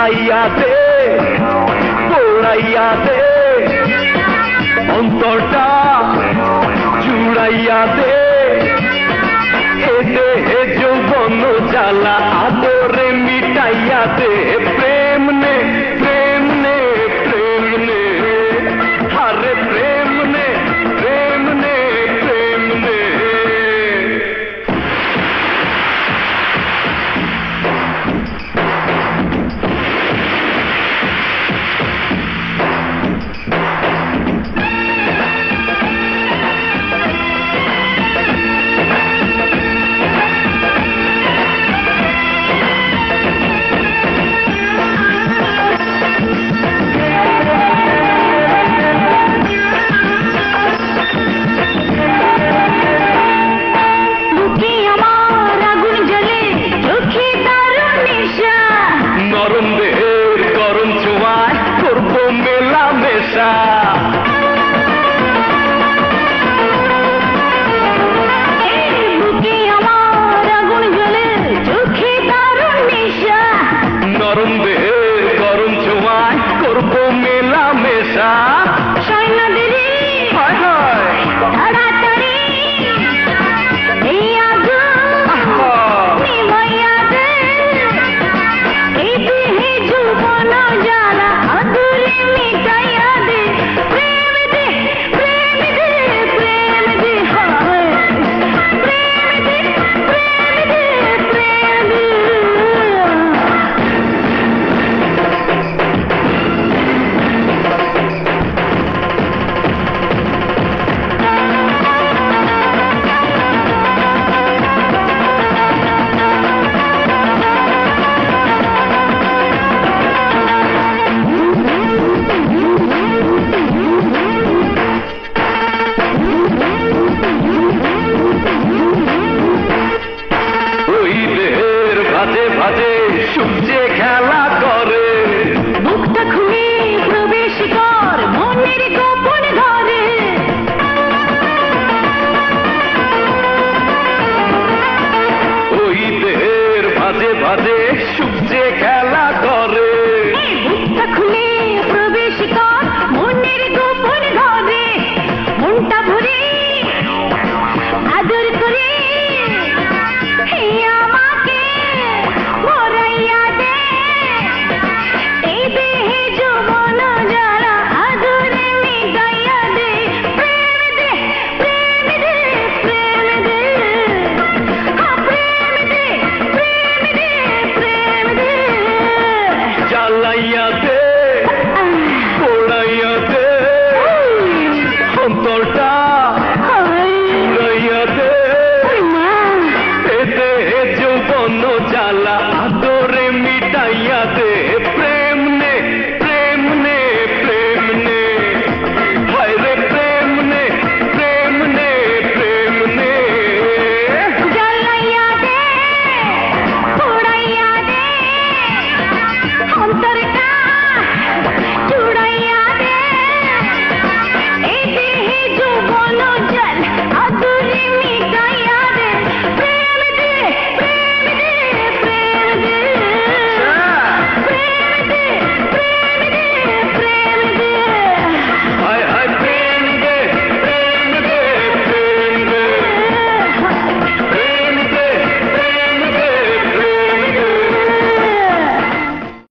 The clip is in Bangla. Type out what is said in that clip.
পোড়াইয়া দে পোড়াইয়া দে অন্তরটা জুড়াইয়া দে এতে হে যৌবন জ্বালা আদরে মিটাইয়া দে প্রেম নে প্রেম নে প্রেম নে আরে প্রেম নে প্রেম নে প্রেম নে নরম দেহের গরম ছোঁয়ায় করবো মেলামেশা নরম দেহের গরম ছোঁয়ায় করবো মেলামেশা হায় হায় ভাজে ভাজে সূর্যে খেলা করে বুকটা খুলে প্রবেশ কর মনের গোপন ঘরে ওই দেহের ভাজে ভাজে সূর্যে খেলা করে বুকটা খুলে